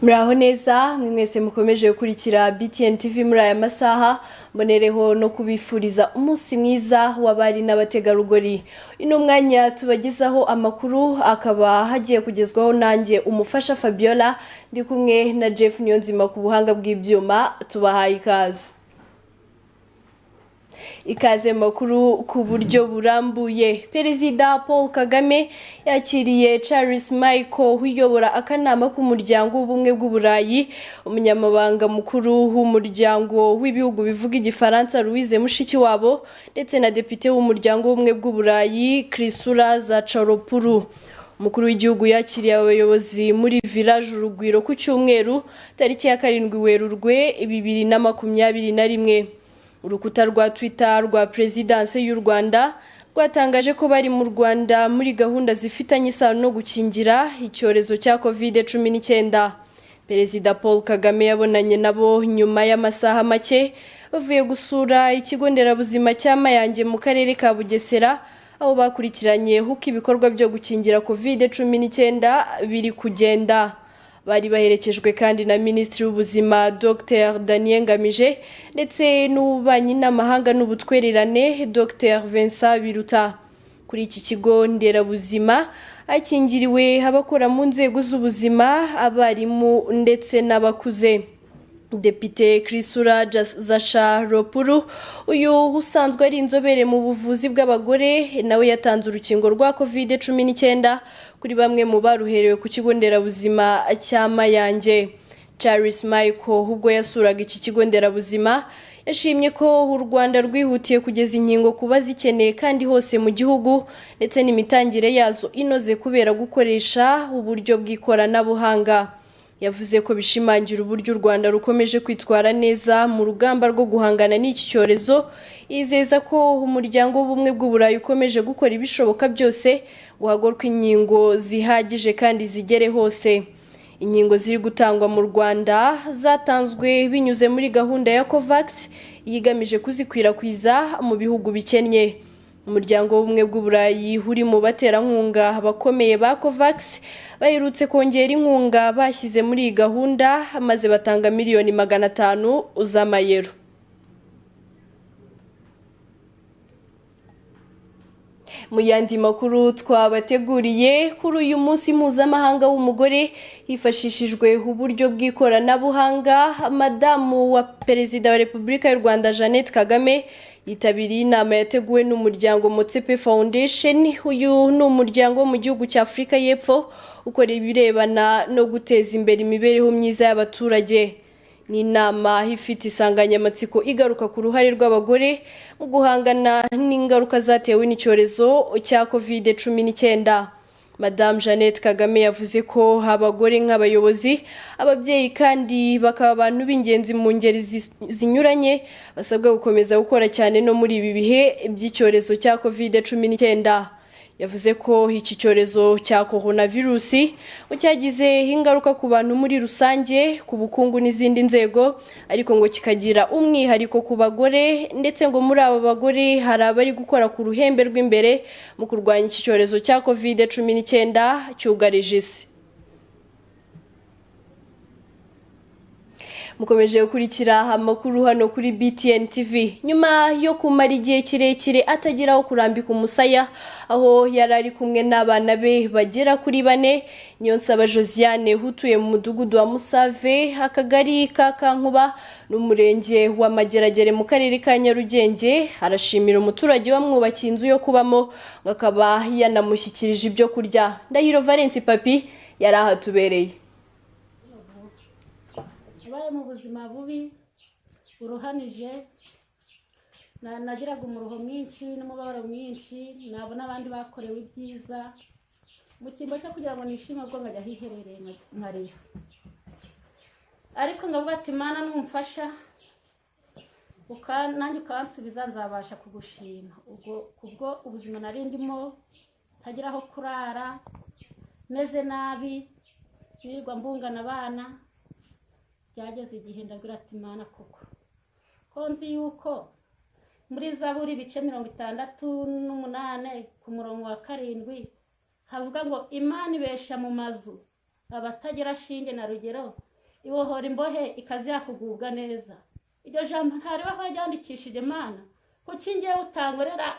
Muraho neza mwese mukomeje gukurikira BTN TV muri aya masaha mbonereho no kubifuriza umunsi mwiza w'abari n'abategarugori. Ino mwanya tubagezaho amakuru akaba hagiye kugezwaho nanjye umufasha Fabiola ndi kumwe na Jeff Niyonzima ku buhanga bw'ibyuma. Tubahaye ikaze makuru ku buryo burambuye. Perezida Paul Kagame yakiriye Charles Michael uyobora akanama k'umuryango w'ubumwe bw'uburayi, umunyamabanga mukuru w'umuryango w'ibihugu bivuga igifaransa Louise Mushikiwabo ndetse na depite w'umuryango w'ubumwe bw'uburayi Chrysula Zacharopoulou. Umukuru w'igihugu yakiriye abayobozi muri village Urugwiro ku cyumweru tariki ya 7 Werurwe 2021. Urukuta rwa Twitter rwa Presidence y'u Rwanda rwatangaje ko bari mu Rwanda muri gahunda zifitanye isano no gukingira icyorezo cya COVID-19. Perezida Paul Kagame yabonanye nabo nyuma y'amasaha make bavuye gusura ikigo nderabuzima cya Mayange mu karere ka Bugesera, aho bakurikiranye uko ibikorwa byo gukingira COVID-19 biri kugenda. Bari baherekejwe kandi na Minisitiri w'Ubuzima Dr Daniel Ngamije ndetse n'ububanyi n'amahanga n'ubutwererane Dr Vincent Biruta. Kuri iki kigo nderabuzima akingiriwe abakora mu nzego z'ubuzima, abarimu ndetse n'abakuze. Depite Chrysula Zacharopoulou uyu usanzwe ari inzobere mu buvuzi bw'abagore nawe yatanze urukingo rwa COVID-19 kuri bamwe mu baruherewe ku kigo nderabuzima cya Mayange. Charles Michael ubwo yasuraga iki kigo nderabuzima yashimye ko u Rwanda rwihutiye kugeza inkingo ku bazikeneye kandi hose mu gihugu ndetse n'imitangire yazo inoze kubera gukoresha uburyo bw'ikoranabuhanga. Yavuze ko bishimangira uburyo u Rwanda rukomeje kwitwara neza mu rugamba rwo guhangana n'iki cyorezo. Yizeza ko umuryango w'ubumwe bw'uburayi ukomeje gukora ibishoboka byose guhagorwa inkingo zihagije kandi zigere hose. Inkingo ziri gutangwa mu Rwanda zatanzwe binyuze muri gahunda ya COVAX yigamije kuzikwirakwiza mu bihugu bikennye. Umuryango w'ubumwe bw'uburayi uri mu baterankunga bakomeye ba COVAX baherutse kongera inkunga bashyize muri iyi gahunda maze batanga miliyoni 500 z'amayero. Mu yandi makuru twabateguriye kuri uyu munsi mpuzamahanga w'umugore hifashishijwe uburyo bw'ikoranabuhanga, madamu wa Perezida wa Repubulika y'u Rwanda Jeannette Kagame yitabiriye inama yateguwe n'umuryango Motsepe Foundation. Uyu ni umuryango mu gihugu cya Afurika y'Epfo ukora ibirebana no guteza imbere imibereho myiza y'abaturage. Ni inama ifite insanganyamatsiko igaruka ku ruhare rw'abagore mu guhangana n'ingaruka zatewe n'icyorezo cya COVID-19. Madame Jeannette Kagame yavuze ko abagore nk'abayobozi, ababyeyi kandi bakaba abantu b'ingenzi mu ngeri zinyuranye basabwa gukomeza gukora cyane no muri ibi bihe by'icyorezo cya COVID-19. Yavuze ko iki cyorezo cya coronavirus cyagize ingaruka ku bantu muri rusange, ku bukungu n'izindi nzego, ariko ngo kikagira umwihariko ku bagore, ndetse ngo muri aba bagore hari abari gukora ku ruhembe rw'imbere mu kurwanya iki cyorezo cya COVID-19 cyugarije isi. Mukomeje gukurikira amakuru hano kuri BTN TV. Nyuma yo kumara igihe kirekire atageraho kurambika umusaya, aho yari ari kumwe n'abana be bagera kuri 4, Niyonsaba Josiane utuye mu mudugudu wa Musave, akagari ka Kankuba n'umurenge wa Mageragere mu karere ka Nyarugenge, arashimira umuturage wamwubakiye inzu yo kubamo akaba yanamushyikirije ibyo kurya. Ndahiro Valence Papi yari ahatubereye. Mu buzima bubi uruhanije nagiraga umuruho mwinshi n'umubabaro mwinshi, nabona abandi bakorewe ibyiza mu kimbo cyo kugira ngo nishime ubwo ngajya hiherereye nkariyo, ariko ngavuga ati Mana numfasha nanjye ukansubiza nzabasha kugushima. Ubwo ubuzima nari ndimo ntagira aho kurara, meze nabi, nirirwa mbungana abana, byageze igihe ndabwira ati Mana koko ko nzi yuko muri Zaburi ibice 68 ku murongo wa 7 havuga ngo Imana ibesha mu mazu abatagira shinge na rugero ibohora imbohe ikaziha kugubwa neza. Iryo jambo ntariho ryandikishije Imana, kuki ngewe utangorera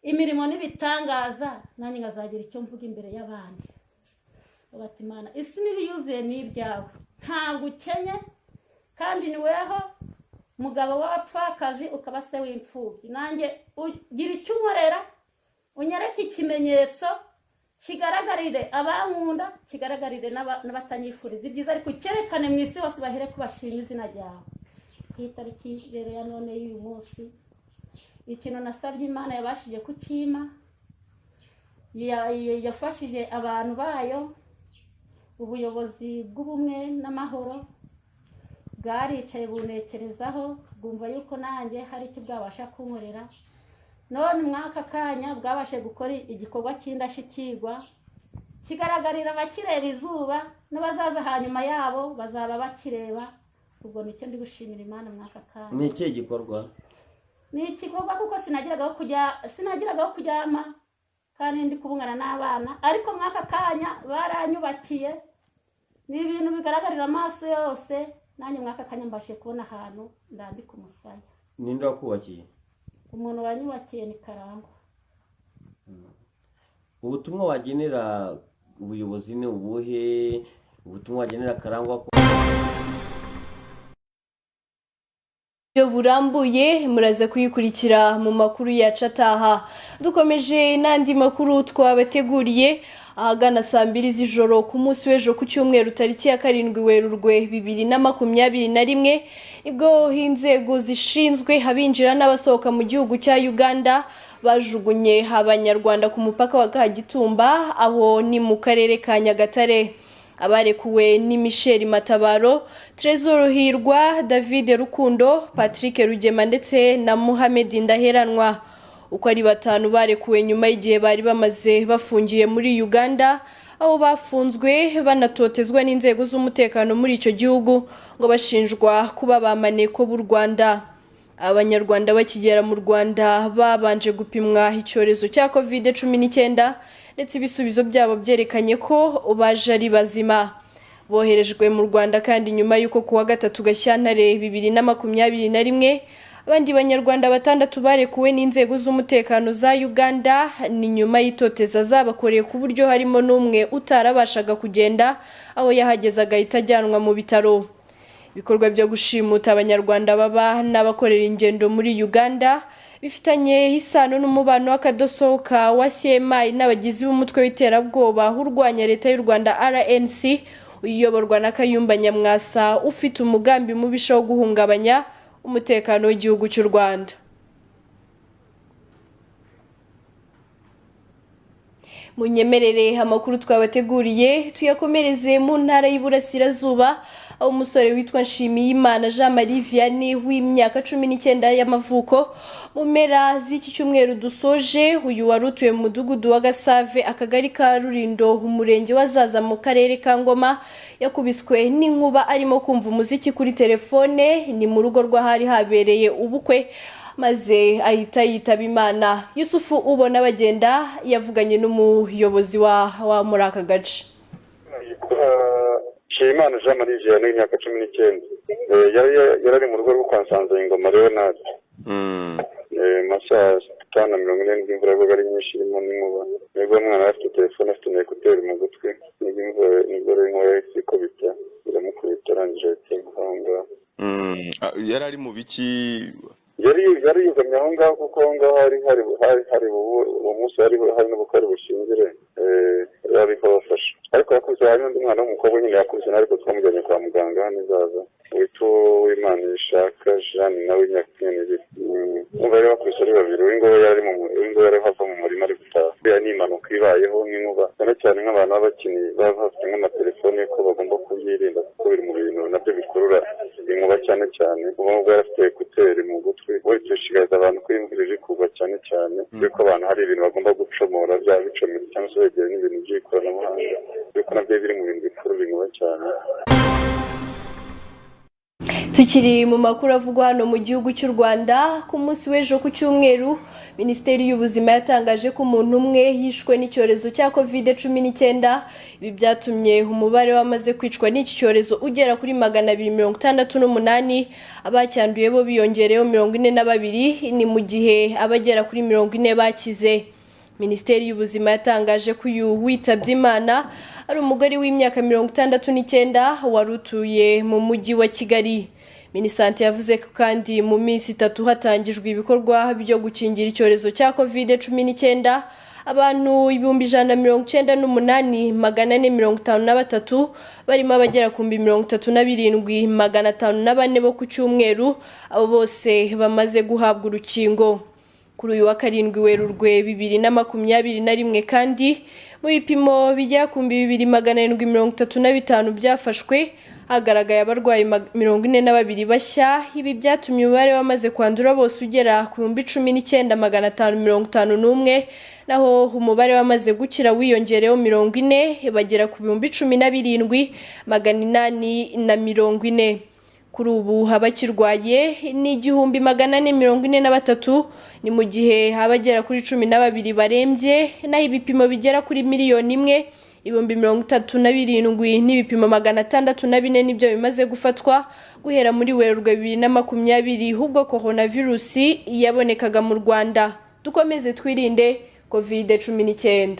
imirimo n'ibitangaza nanjye ngazagira icyo mvuga imbere y'abandi. Ugati Imana, isi n'ibiyuzuye n'ibyawe, ntabwo ukenye kandi ni weho mugabo w'abapfakazi ukaba se w'imfubyi. Nanjye ugira icyo unkorera, unyereke ikimenyetso kigaragarire abankunda, kigaragarire n'abatanyifuriza ibyiza, ariko cyerekane mu isi hose bahere kubashima izina ryawe. Ku itariki rero ya none y'uyu munsi, ikintu nasabye Imana yabashije kukima, yafashije abantu bayo. Ubuyobozi bw'ubumwe n'amahoro bwaricaye bunekerezaho, bwumva yuko nanjye hari icyo bwabasha kunkorera. None mwaka kanya bwabashe gukora igikorwa cy'indashyikirwa kigaragarira abakireba izuba, n'abazaza hanyuma yabo bazaba bakireba. Ubwo nicyo ndi gushimira Imana mwaka kanya. Ni iki gikorwa? Ni igikorwa kuko sinagiragaho kuryama kandi ndi kubungana n'abana, ariko mwaka kanya baranyubakiye. Ni ibintu bigaragarira amaso yose, nanjye mwaka kanya mbashe kubona ahantu ndandika umusaya. Ninde wakubakiye? Umuntu wanyubakiye ni Karangwa. Ubutumwa wagenera ubuyobozi ni ubuhe? Ubutumwa wagenera Karangwa burambuye muraza kuyikurikira mu makuru yacu ataha. Dukomeje n'andi makuru twabateguriye. Ahagana saa 2 z'ijoro ku munsi w'ejo ku cyumweru tariki ya 7 Werurwe 2021, ibwo inzego zishinzwe abinjira n'abasohoka mu gihugu cya Uganda bajugunye abanyarwanda ku mupaka wa Kagitumba, aho ni mu karere ka Nyagatare. Abarekuwe ni Michel Matabaro, Trezor Hirwa, David Rukundo, Patrick Rugema ndetse na Mohamed Ndaheranwa. Uko ari 5 barekuwe nyuma y'igihe bari bamaze bafungiye muri Uganda, aho bafunzwe banatotezwa n'inzego z'umutekano muri icyo gihugu ngo bashinjwa kuba bamaneko b'u Rwanda. Abanyarwanda bakigera mu Rwanda babanje gupimwa icyorezo cya COVID-19 ndetse ibisubizo byabo byerekanye ko baje ari bazima. Boherejwe mu Rwanda kandi nyuma y'uko kuwa 3 Gashyantare 2021 abandi banyarwanda 6 barekuwe n'inzego z'umutekano za Uganda, ni nyuma y'itoteza zabakoreye ku buryo harimo n'umwe utarabashaga kugenda, aho yahagezaga itajyanwa mu bitaro. Ibikorwa byo gushimuta abanyarwanda baba n'abakorera ingendo muri Uganda bifitanye isano n'umubano w'akadosohoka wa CMI n'abagizi b'umutwe w'iterabwoba urwanya leta y'u Rwanda RNC, uyoborwa na Kayumba Nyamwasa, ufite umugambi mubisha wo guhungabanya umutekano w'igihugu cy'u Rwanda. Munyemerere amakuru twabateguriye tuyakomereze mu ntara y'Iburasirazuba, aho umusore witwa Nshimiyimana Jean Marie Vianney w'imyaka 19 y'amavuko mu mpera z'iki cyumweru dusoje, uyu wari utuye mu mudugudu wa Gasave, akagari ka Rurindo, umurenge wa Zaza mu karere ka Ngoma, yakubiswe n'inkuba arimo kumva umuziki kuri telefone. Ni mu rugo rw'ahari habereye ubukwe, maze ahita yitaba Imana. Yusufu ubona bagenda yavuganye n'umuyobozi wa muri aka gace. Nshimiyimana Jean Marie Vianney w'imyaka 19 yari mu rugo rwo kwa Nsanzayingoma Leonard. Masaha 5:40 imvura yabaga ari nyinshi irimo n'inkuba. Nibwo umwana afite telefone, afite na ekuteri mu gutwi, nibwo rero inkuba ikubita iramukubita arangije ahonga. Yari ari mu biki? Yari yugamye aho ngaho kuko aho ngaho hari uwo munsi hari n'ubukari bushingire ariho bafasha, ariko yakubise hari n'undi mwana w'umukobwa nyine yakubise, ariko twamujyanye kwa muganga hano Zaza, witwa Uwimana Ishaka Jeanne nawe w'imyaka 22. Umva rero bakubise ari babiri, uw'ingowe yari hava mu murima ari gutaha. Ni impanuka ibayeho nk'inkuba, cyane cyane nk'abantu b'abakinnyi baba bafite nk'amatelefone ko bagomba kubyirinda kuko biri mu bintu nabyo bikurura inkuba cyane cyane. Ubu ngubu yari afite ekuteri mu gutwi, wese ushishikariza abantu ko imvura iri kugwa cyane cyane, yuko abantu hari ibintu bagomba gucomora, byaba bicometse cyangwa se begera n'ibintu by'ikoranabuhanga, yuko nabyo biri mu bintu bikurura inkuba cyane. Tukiri mu makuru avugwa hano mu gihugu cy'u Rwanda ku munsi w'ejo ku cyumweru Minisiteri y'Ubuzima yatangaje ko umuntu umwe yishwe n'icyorezo cya COVID-19 ibi byatumye umubare wamaze kwicwa n'iki cyorezo ugera kuri 268 abacyanduye bo biyongereyeho 42 ni mu gihe abagera kuri 40 bakize. Minisiteri y'Ubuzima yatangaje ko uyu witabye Imana ari umugore w'imyaka 69 warutuye mu mujyi wa Kigali. Minisante yavuze ko kandi mu minsi 3 hatangijwe ibikorwa byo gukingira icyorezo cya COVID-19 abantu 198,453 barimo abagera ku 37,504 bo ku cyumweru abo bose bamaze guhabwa urukingo. Kuri uyu wa 7 Werurwe 2021 kandi mu bipimo bijya ku 2,735 byafashwe hagaragaye abarwayi 42 bashya ibi byatumye umubare wamaze kwandura bose ugera ku 19,551 naho umubare wamaze gukira wiyongereyeho 40 bagera ku 17,840. Kuri ubu abakirwaye ni 1,443 ni mu gihe abagera kuri 12 barembye naho ibipimo bigera kuri miliyoni 1,037 n'ibipimo 604 nibyo bimaze gufatwa guhera muri Werurwe 2020 ubwo coronavirus yabonekaga mu Rwanda. Dukomeze twirinde COVID-19.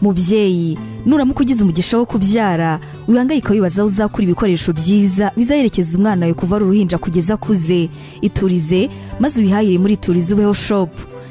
Mubyeyi nuramuka ugize umugisha wo kubyara wihangayika wibaza aho uzakura ibikoresho byiza bizaherekeza umwana wawe kuva ari uruhinja kugeza akuze. Iturize maze uyihahire muri Iturize Ubeho Shop.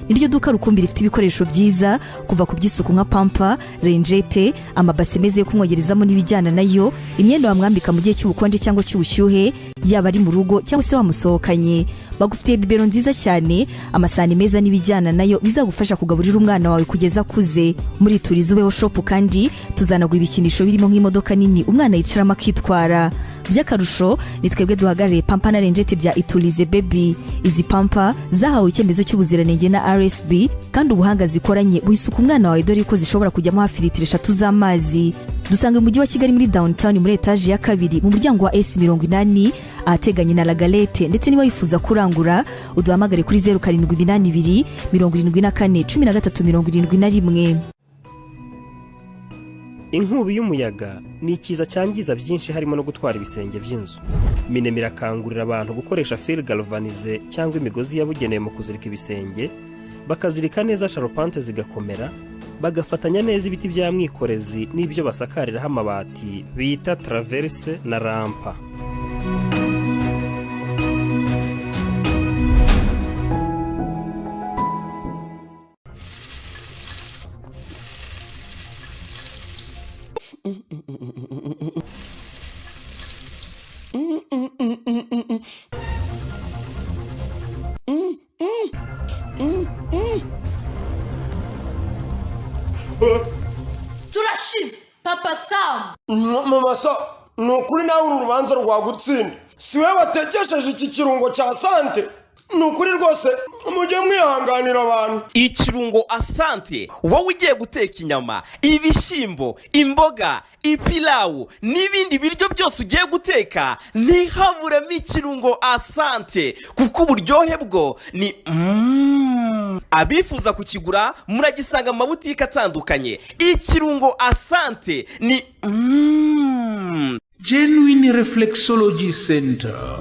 Niryo duka rukumbi rifite ibikoresho byiza kuva ku by'isuku nka pampa, renjete, amabase meze yo kumwogerezamo n'ibijyana nayo, imyenda wamwambika mu gihe cy'ubukonje cyangwa cy'ubushyuhe, yaba ari mu rugo cyangwa se wamusohokanye. Bagufitiye bibero nziza cyane, amasahani meza n'ibijyana nayo bizagufasha kugaburira umwana wawe kugeza akuze. Muri Iturize Ubeho Shop kandi tuzanagwa ibikinisho birimo nk'imodoka nini umwana yicaramo akitwara. By'akarusho ni twebwe duhagarariye pampa na renjete bya Iturize Baby. Izi pampa zahawe icyemezo cy'ubuziranenge na RSB kandi ubuhanga zikoranye buhisuka umwana wawe dore ko zishobora kujyamo hafi litiro 3 z'amazi. Dusanga mu mujyi wa Kigali muri downtown muri etage ya 2 mu muryango wa S80 ahateganye na La Galette, ndetse niba wifuza kurangura uduhamagare kuri 0782 74 1371. Inkubi y'umuyaga ni ikiza cyangiza byinshi harimo no gutwara ibisenge by'inzu. Minema irakangurira abantu gukoresha fil galvanize cyangwa imigozi yabugenewe mu kuzirika ibisenge, bakazirika neza charpente zigakomera, bagafatanya neza ibiti bya mwikorezi n'ibyo basakariraho amabati bita traverse na rampa. Turashize Papa Sam. Mama so nukuri nawe urubanza rwagutsinda. Siwe watekesheje iki kirungo cya sante. Nukuri rwose mujye mwihanganira abantu. Ikirungo Asante wowe ugiye guteka inyama, ibishimbo, imboga, ipilawu n'ibindi biryo byose ugiye guteka ntihaburemo ikirungo Asante kuko uburyohe bwo ni abifuza kukigura muragisanga mu mabutike atandukanye. Ikirungo Asante ni Genuine Reflexology Center.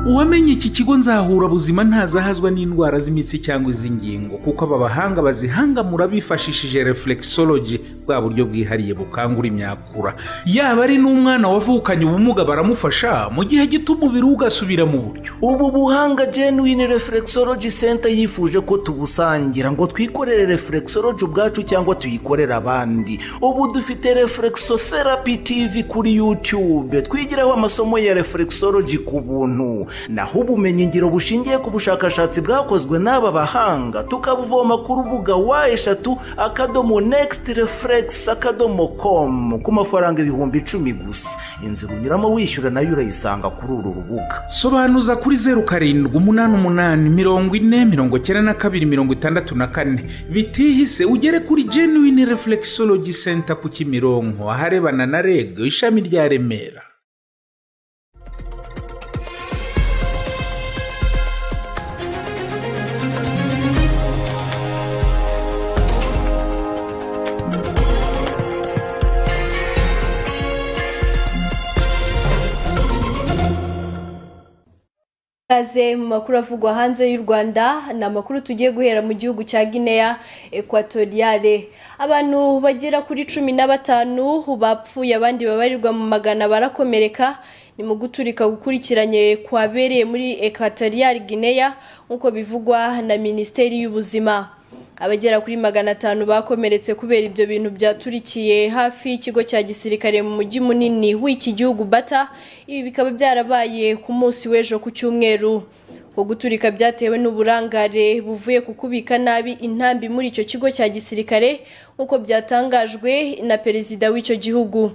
Uwamenye iki kigo nzahura buzima ntazahazwa n'indwara z'imitsi cyangwa iz'ingingo kuko aba bahanga bazihangamura bifashishije reflexology, bwa buryo bwihariye bukangura imyakura. Yaba ari n'umwana wavukanye ubumuga baramufasha mu gihe gito umubiri ugasubira mu buryo. Ubu buhanga Genuine Reflexology Center yifuje ko tubusangira ngo twikorere reflexology ubwacu cyangwa tuyikorere abandi. Ubu dufite Reflexotherapy TV kuri YouTube twigiraho amasomo ya reflexology ku buntu. Naho ubumenyi ngiro bushingiye ku bushakashatsi bwakozwe n'aba bahanga tukabuvoma ku rubuga wa eshatu akadomo next refresh felix.com ku mafaranga 10,000 gusa. Inzira unyuramo wishyura nayo urayisanga kuri uru rubuga. Sobanuza kuri 0788409264 bitihise ugere kuri Genuine Reflexology Center ku Kimironko aharebana na REG ishami rya Remera. Kaze mu makuru avugwa hanze y'u Rwanda na makuru tugiye guhera mu gihugu cya Guinea Equatoriale. Abantu bagera kuri 15 bapfuye abandi babarirwa mu magana barakomereka ni mu guturika gukurikiranye kwabereye muri Equatorial Guinea nkuko bivugwa na Minisiteri y'Ubuzima. Abagera kuri 500 bakomeretse kubera ibyo bintu byaturikiye hafi ikigo cya gisirikare mu mujyi munini w'iki gihugu Bata. Ibi bikaba byarabaye ku munsi w'ejo ku cyumweru. Ko guturika byatewe n'uburangare buvuye ku kubika nabi intambi muri icyo kigo cya gisirikare nkuko byatangajwe na perezida w'icyo gihugu.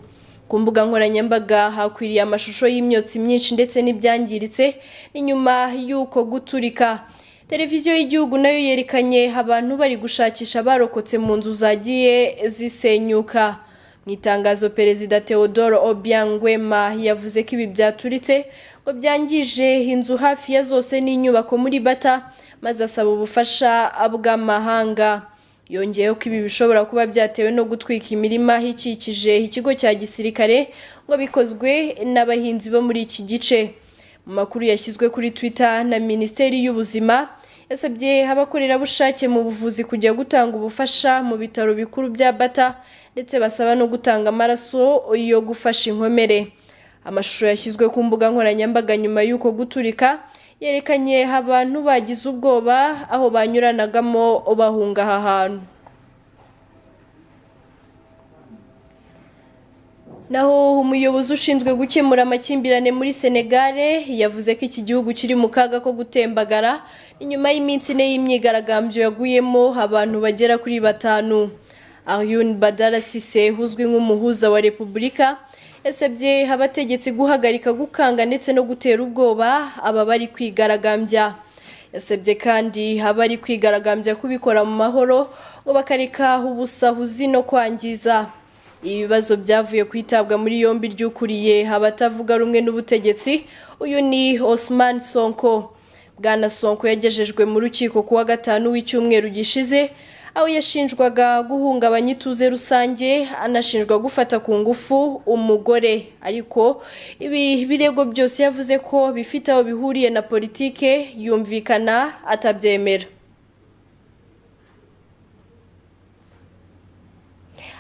Ku mbuga nkoranyambaga hakwiriye amashusho y'imyotsi myinshi ndetse n'ibyangiritse inyuma y'uko guturika. Televiziyo y'igihugu nayo yerekanye abantu bari gushakisha barokotse mu nzu zagiye zisenyuka. Mu itangazo perezida Theodore Obiang Nguema yavuze ko ibi byaturitse ngo byangije inzu hafi ya zose n'inyubako muri Bata maze asaba ubufasha bw'amahanga. Yongeyeho ko ibi bishobora kuba byatewe no gutwika imirima ikikije ikigo cya gisirikare ngo bikozwe n'abahinzi bo muri iki gice. Mu makuru yashyizwe kuri Twitter na Minisiteri y'Ubuzima yasabye abakorerabushake mu buvuzi kujya gutanga ubufasha mu bitaro bikuru bya Bata ndetse basaba no gutanga amaraso yo gufasha inkomere. Amashusho yashyizwe ku mbuga nkoranyambaga nyuma y'uko guturika yerekanye abantu bagize ubwoba aho banyuranagamo bahunga aha hantu. Naho umuyobozi ushinzwe gukemura amakimbirane muri Senegal yavuze ko iki gihugu kiri mu kaga ko gutembagara inyuma y'iminsi ine y'imyigaragambyo yaguyemo abantu bagera kuri 5. Arioune Badara Cissé uzwi nk'umuhuza wa Repubulika yasabye abategetsi guhagarika gukanga ndetse no gutera ubwoba aba bari kwigaragambya. Yasabye kandi abari kwigaragambya kubikora mu mahoro ngo bakareka ubusahuzi no kwangiza. Ibibazo byavuye kwitabwa muri yombi ry'ukuriye abatavuga rumwe n'ubutegetsi. Uyu ni Ousmane Sonko. Bwana Sonko yagejejwe mu rukiko kuwa 5 w'icyumweru gishize aho yashinjwaga guhungabanya ituze rusange anashinjwa gufata ku ngufu umugore, ariko ibi birego byose yavuze ko bifite aho bihuriye na politike yumvikana atabyemera.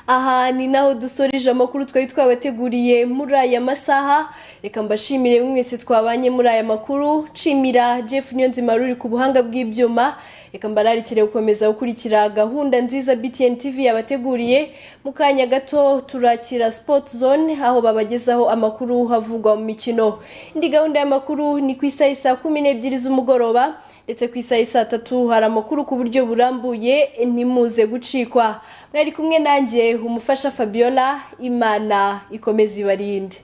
Aha ni naho dusoreje amakuru twari twabateguriye muri aya masaha. Reka mbashimire mwese twabanye muri aya makuru. Nshimira Jeff Niyonzima ruri ku buhanga bw'ibyuma. Reka mbararikire gukomeza gukurikira gahunda nziza BTN TV yabateguriye. Mu kanya gato turakira Sport Zone aho babagezaho amakuru havugwa mu mikino. Indi gahunda y'amakuru ni ku isaha 12 z'umugoroba. Ndetse ku isaha 3 hari amakuru ku buryo burambuye ntimuze gucikwa. Mwari kumwe nanjye umufasha Fabiola. Imana ikomeze ibarinde.